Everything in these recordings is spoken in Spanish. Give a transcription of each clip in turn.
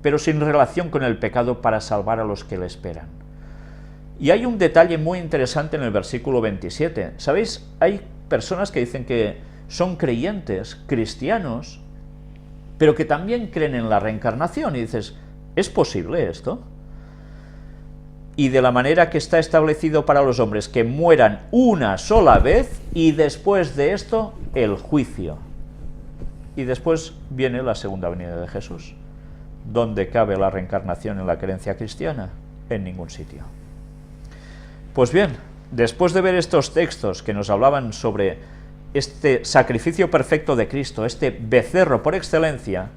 pero sin relación con el pecado para salvar a los que le esperan. Y hay un detalle muy interesante en el versículo 27. ¿Sabéis? Hay personas que dicen que son creyentes, cristianos, pero que también creen en la reencarnación. Y dices, ¿es posible esto? Y de la manera que está establecido para los hombres, que mueran una sola vez y después de esto el juicio. Y después viene la segunda venida de Jesús. ¿Dónde cabe la reencarnación en la creencia cristiana? En ningún sitio. Pues bien, después de ver estos textos que nos hablaban sobre este sacrificio perfecto de Cristo, este becerro por excelencia,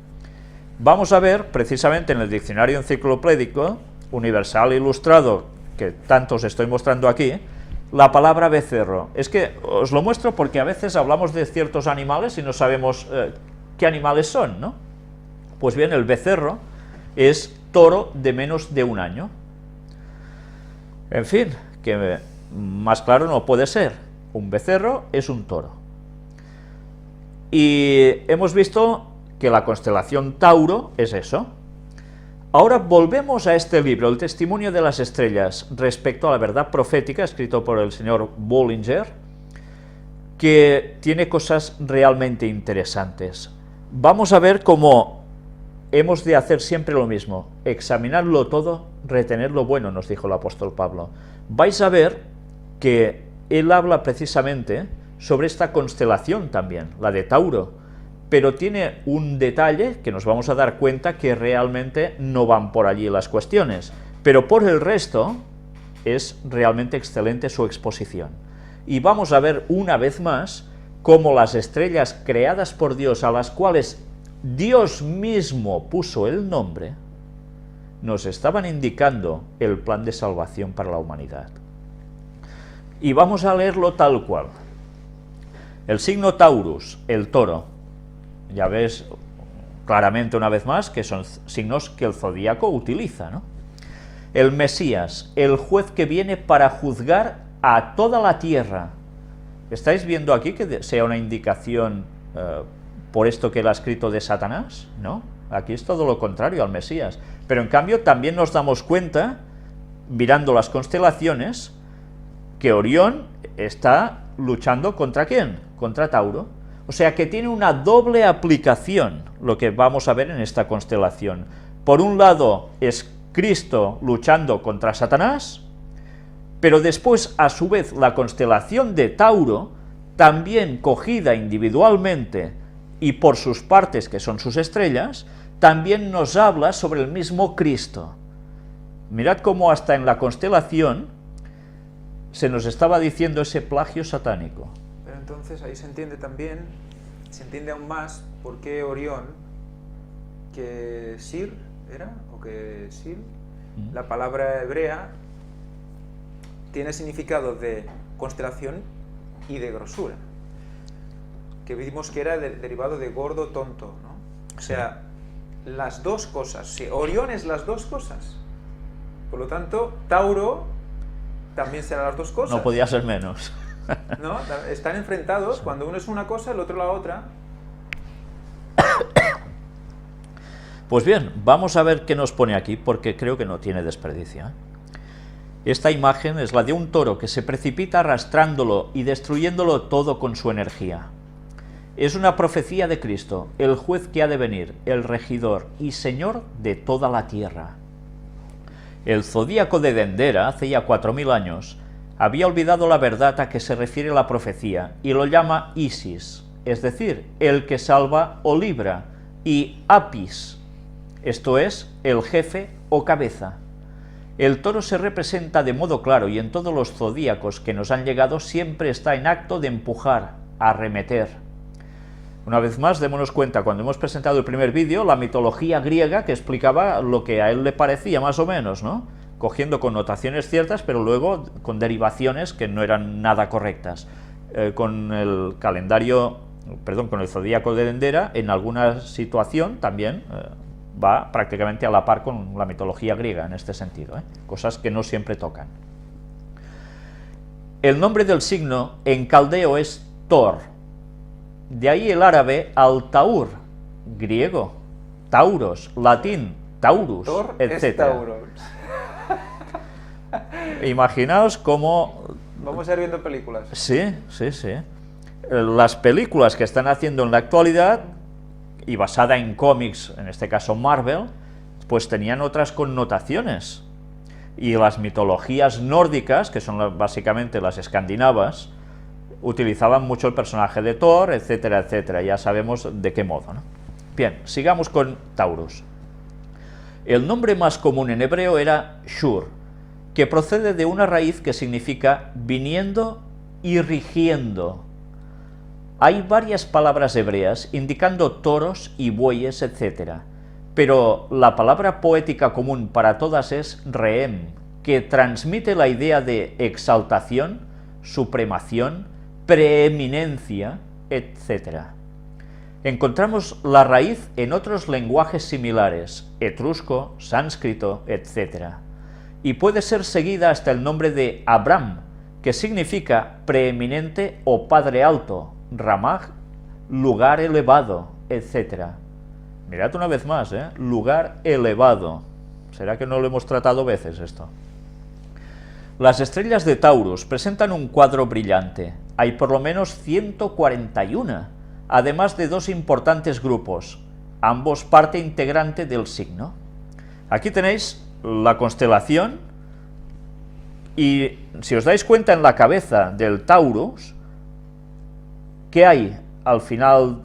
vamos a ver precisamente en el diccionario enciclopédico universal ilustrado que tanto os estoy mostrando aquí, la palabra becerro. Es que os lo muestro porque a veces hablamos de ciertos animales y no sabemos qué animales son, ¿no? Pues bien, el becerro es toro de menos de un año. En fin, que más claro no puede ser. Un becerro es un toro. Y hemos visto que la constelación Tauro es eso. Ahora volvemos a este libro, El testimonio de las estrellas, respecto a la verdad profética, escrito por el señor Bullinger, que tiene cosas realmente interesantes. Vamos a ver cómo hemos de hacer siempre lo mismo, examinarlo todo, retener lo bueno, nos dijo el apóstol Pablo. Vais a ver que él habla precisamente sobre esta constelación también, la de Tauro, pero tiene un detalle que nos vamos a dar cuenta que realmente no van por allí las cuestiones, pero por el resto es realmente excelente su exposición. Y vamos a ver una vez más cómo las estrellas creadas por Dios, a las cuales Dios mismo puso el nombre, nos estaban indicando el plan de salvación para la humanidad. Y vamos a leerlo tal cual. El signo Taurus, el toro, ya ves claramente una vez más que son signos que el zodíaco utiliza, ¿no? El Mesías, el juez que viene para juzgar a toda la tierra. ¿Estáis viendo aquí que sea una indicación por esto que él ha escrito de Satanás? No, aquí es todo lo contrario al Mesías. Pero en cambio también nos damos cuenta, mirando las constelaciones, que Orión está luchando ¿contra quién? Contra Tauro. O sea que tiene una doble aplicación lo que vamos a ver en esta constelación. Por un lado es Cristo luchando contra Satanás, pero después a su vez la constelación de Tauro, también cogida individualmente y por sus partes que son sus estrellas, también nos habla sobre el mismo Cristo. Mirad cómo hasta en la constelación se nos estaba diciendo ese plagio satánico. Pero entonces ahí se entiende también, se entiende aún más por qué Orión, que Sir era, o que Sil, la palabra hebrea tiene significado de constelación y de grosura, que vimos que era derivado de gordo, tonto, ¿no? O sea, las dos cosas. Si Orión es las dos cosas, por lo tanto, Tauro también será las dos cosas. No podía ser menos. ¿No? Están enfrentados, cuando uno es una cosa, el otro la otra. Pues bien, vamos a ver qué nos pone aquí, porque creo que no tiene desperdicio, ¿eh? Esta imagen es la de un toro que se precipita arrastrándolo y destruyéndolo todo con su energía. Es una profecía de Cristo, el juez que ha de venir, el regidor y señor de toda la tierra. El zodíaco de Dendera, hace ya 4000 años, había olvidado la verdad a que se refiere la profecía y lo llama Isis, es decir, el que salva o libra, y Apis, esto es, el jefe o cabeza. El toro se representa de modo claro y en todos los zodíacos que nos han llegado siempre está en acto de empujar, arremeter. Una vez más, démonos cuenta, cuando hemos presentado el primer vídeo, la mitología griega que explicaba lo que a él le parecía más o menos, ¿no? Cogiendo connotaciones ciertas, pero luego con derivaciones que no eran nada correctas. Con el calendario, con el zodíaco de Dendera, en alguna situación también va prácticamente a la par con la mitología griega en este sentido, cosas que no siempre tocan. El nombre del signo en caldeo es Tor, de ahí el árabe al-Taur, griego, Tauros, latín, Taurus, Thor etc. es Tauro. Imaginaos cómo... Vamos a ir viendo películas. Sí, sí, sí. Las películas que están haciendo en la actualidad, y basada en cómics, en este caso Marvel, pues tenían otras connotaciones. Y las mitologías nórdicas, que son básicamente las escandinavas, utilizaban mucho el personaje de Thor, etcétera, etcétera. Ya sabemos de qué modo, ¿no? Bien, sigamos con Taurus. El nombre más común en hebreo era Shur, que procede de una raíz que significa viniendo y rigiendo. Hay varias palabras hebreas indicando toros y bueyes, etc. Pero la palabra poética común para todas es reem, que transmite la idea de exaltación, supremación, preeminencia, etc. Encontramos la raíz en otros lenguajes similares, etrusco, sánscrito, etc. Y puede ser seguida hasta el nombre de Abram, que significa preeminente o padre alto, Ramaj, lugar elevado, etc. Mirad una vez más, lugar elevado. ¿Será que no lo hemos tratado veces esto? Las estrellas de Taurus presentan un cuadro brillante. Hay por lo menos 141, además de dos importantes grupos, ambos parte integrante del signo. Aquí tenéis la constelación y si os dais cuenta en la cabeza del Taurus, ¿qué hay al final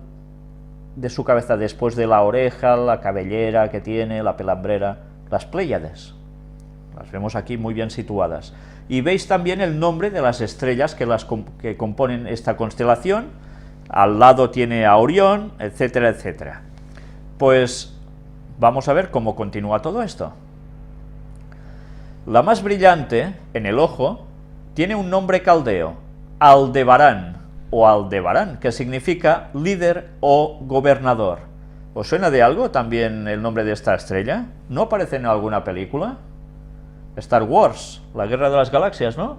de su cabeza después de la oreja, la cabellera que tiene, la pelambrera? Las Pléyades. Las vemos aquí muy bien situadas. Y veis también el nombre de las estrellas que componen esta constelación. Al lado tiene a Orión, etcétera, etcétera. Pues vamos a ver cómo continúa todo esto. La más brillante, en el ojo, tiene un nombre caldeo, Aldebarán, o Aldebarán, que significa líder o gobernador. ¿Os suena de algo también el nombre de esta estrella? ¿No aparece en alguna película? Star Wars, la Guerra de las Galaxias, ¿no?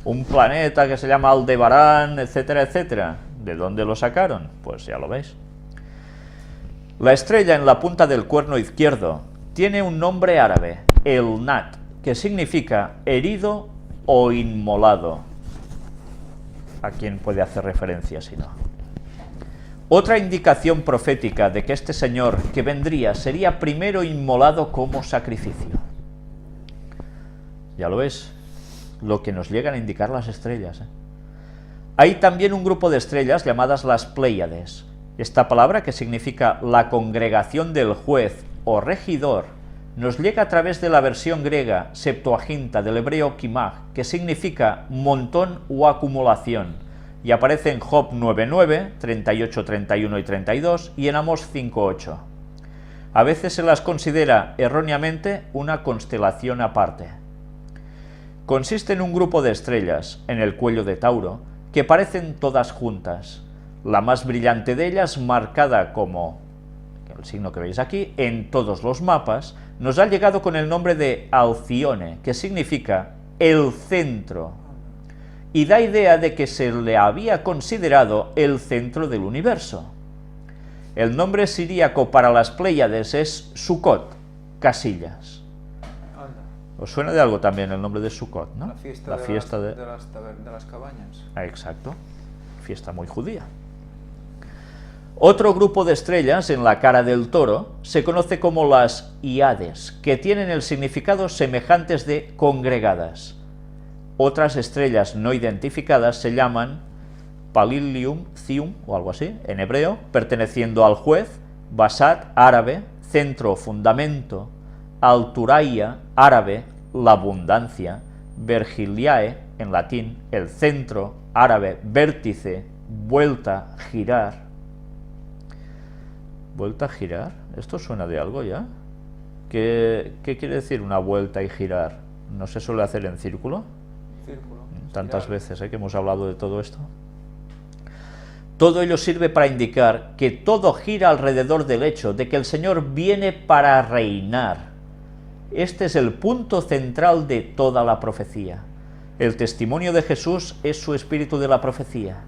Un planeta que se llama Aldebarán, etcétera, etcétera. ¿De dónde lo sacaron? Pues ya lo veis. La estrella en la punta del cuerno izquierdo tiene un nombre árabe, el Nat, que significa herido o inmolado. ¿A quién puede hacer referencia si no? Otra indicación profética de que este señor que vendría sería primero inmolado como sacrificio. Ya lo ves, lo que nos llegan a indicar las estrellas. Hay también un grupo de estrellas llamadas las Pléyades. Esta palabra, que significa la congregación del juez o regidor, nos llega a través de la versión griega Septuaginta del hebreo Kimaj, que significa montón o acumulación, y aparece en Job 9.9, 38, 31 y 32, y en Amós 5.8. A veces se las considera erróneamente una constelación aparte. Consiste en un grupo de estrellas, en el cuello de Tauro, que parecen todas juntas. La más brillante de ellas, marcada como el signo que veis aquí, en todos los mapas, nos ha llegado con el nombre de Alcione, que significa el centro, y da idea de que se le había considerado el centro del universo. El nombre siríaco para las Pléyades es Sukkot, casillas. ¿Os suena de algo también el nombre de Sukkot, no? La fiesta de las cabañas. Ah, exacto, fiesta muy judía. Otro grupo de estrellas en la cara del toro se conoce como las Hiades, que tienen el significado semejantes de congregadas. Otras estrellas no identificadas se llaman Palilium, Cium o algo así, en hebreo, perteneciendo al juez, Basat, árabe, centro, fundamento, Alturaia, árabe, la abundancia, Vergiliae, en latín, el centro, árabe, vértice, vuelta, girar. ¿Vuelta, girar? ¿Esto suena de algo ya? ¿Qué quiere decir una vuelta y girar? ¿No se suele hacer en círculo? Círculo. Tantas veces que hemos hablado de todo esto. Todo ello sirve para indicar que todo gira alrededor del hecho de que el Señor viene para reinar. Este es el punto central de toda la profecía. El testimonio de Jesús es su espíritu de la profecía.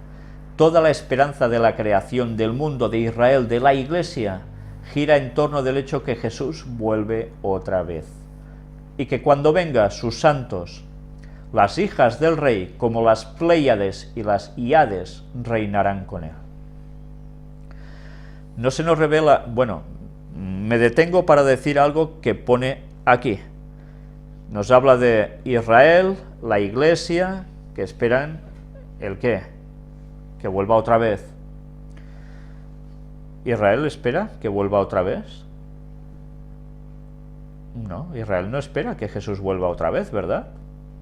Toda la esperanza de la creación del mundo, de Israel, de la Iglesia, gira en torno del hecho que Jesús vuelve otra vez. Y que cuando venga sus santos, las hijas del rey, como las Pléyades y las Hiades, reinarán con él. No se nos revela, bueno, me detengo para decir algo que pone aquí. Nos habla de Israel, la iglesia, que esperan, ¿el qué? Que vuelva otra vez. ¿Israel espera que vuelva otra vez? No, Israel no espera que Jesús vuelva otra vez, ¿verdad?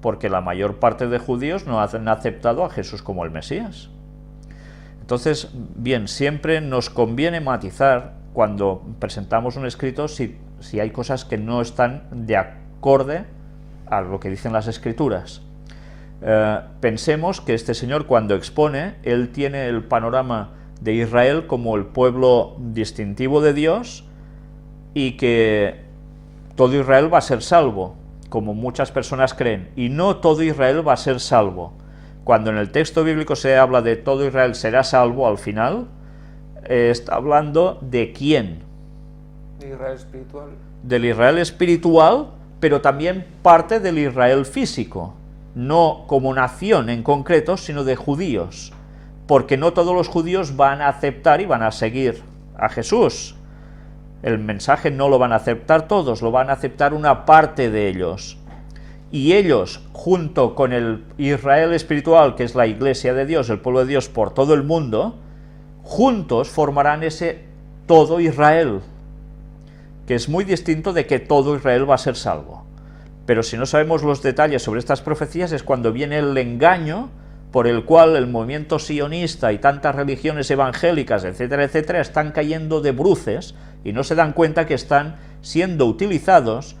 Porque la mayor parte de judíos no han aceptado a Jesús como el Mesías. Entonces, bien, siempre nos conviene matizar cuando presentamos un escrito si hay cosas que no están de acorde a lo que dicen las Escrituras. Pensemos que este señor, cuando expone, él tiene el panorama de Israel como el pueblo distintivo de Dios y que todo Israel va a ser salvo, como muchas personas creen, y no todo Israel va a ser salvo. Cuando en el texto bíblico se habla de todo Israel será salvo, al final está hablando de quién. ¿De Israel espiritual? Del Israel espiritual, pero también parte del Israel físico, no como nación en concreto, sino de judíos, porque no todos los judíos van a aceptar y van a seguir a Jesús. El mensaje no lo van a aceptar todos, lo van a aceptar una parte de ellos. Y ellos, junto con el Israel espiritual, que es la iglesia de Dios, el pueblo de Dios por todo el mundo, juntos formarán ese todo Israel, que es muy distinto de que todo Israel va a ser salvo. Pero si no sabemos los detalles sobre estas profecías es cuando viene el engaño por el cual el movimiento sionista y tantas religiones evangélicas, etcétera, etcétera, están cayendo de bruces y no se dan cuenta que están siendo utilizados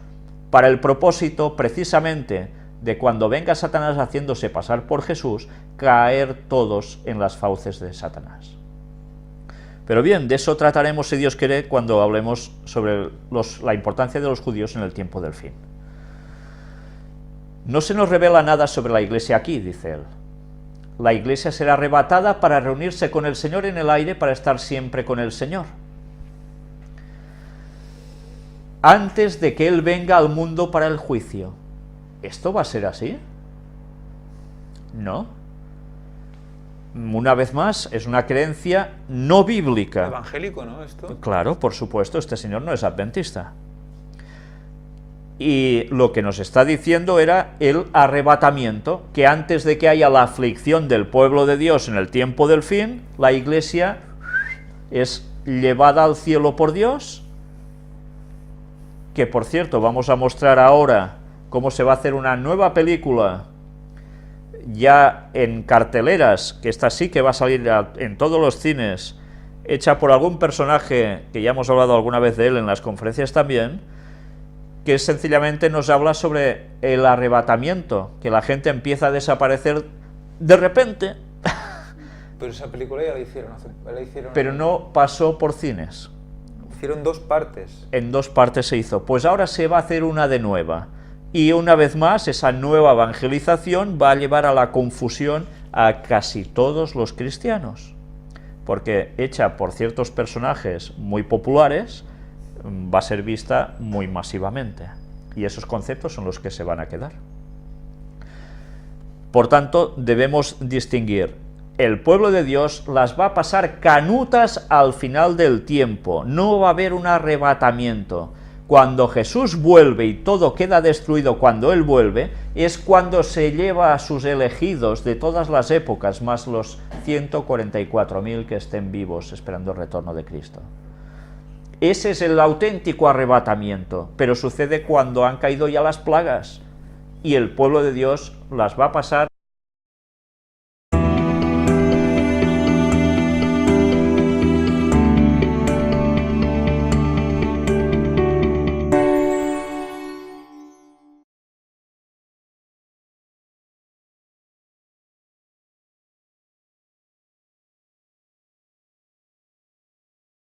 para el propósito precisamente de cuando venga Satanás haciéndose pasar por Jesús, caer todos en las fauces de Satanás. Pero bien, de eso trataremos, si Dios quiere, cuando hablemos sobre la importancia de los judíos en el tiempo del fin. No se nos revela nada sobre la iglesia aquí, dice él. La iglesia será arrebatada para reunirse con el Señor en el aire para estar siempre con el Señor, antes de que Él venga al mundo para el juicio. ¿Esto va a ser así? No. Una vez más, es una creencia no bíblica. Evangélico, ¿no? Esto. Claro, por supuesto, este señor no es adventista. Y lo que nos está diciendo era el arrebatamiento, que antes de que haya la aflicción del pueblo de Dios en el tiempo del fin, la iglesia es llevada al cielo por Dios, que por cierto vamos a mostrar ahora cómo se va a hacer una nueva película ya en carteleras, que esta sí que va a salir en todos los cines, hecha por algún personaje que ya hemos hablado alguna vez de él en las conferencias también, que sencillamente nos habla sobre el arrebatamiento, que la gente empieza a desaparecer de repente. Pero esa película ya la hicieron. Pero no pasó por cines. Hicieron 2 partes. En 2 partes se hizo. Pues ahora se va a hacer una de nueva. Y una vez más, esa nueva evangelización va a llevar a la confusión a casi todos los cristianos. Porque hecha por ciertos personajes muy populares, va a ser vista muy masivamente. Y esos conceptos son los que se van a quedar. Por tanto, debemos distinguir. El pueblo de Dios las va a pasar canutas al final del tiempo. No va a haber un arrebatamiento. Cuando Jesús vuelve y todo queda destruido cuando Él vuelve, es cuando se lleva a sus elegidos de todas las épocas, más los 144.000 que estén vivos esperando el retorno de Cristo. Ese es el auténtico arrebatamiento, pero sucede cuando han caído ya las plagas y el pueblo de Dios las va a pasar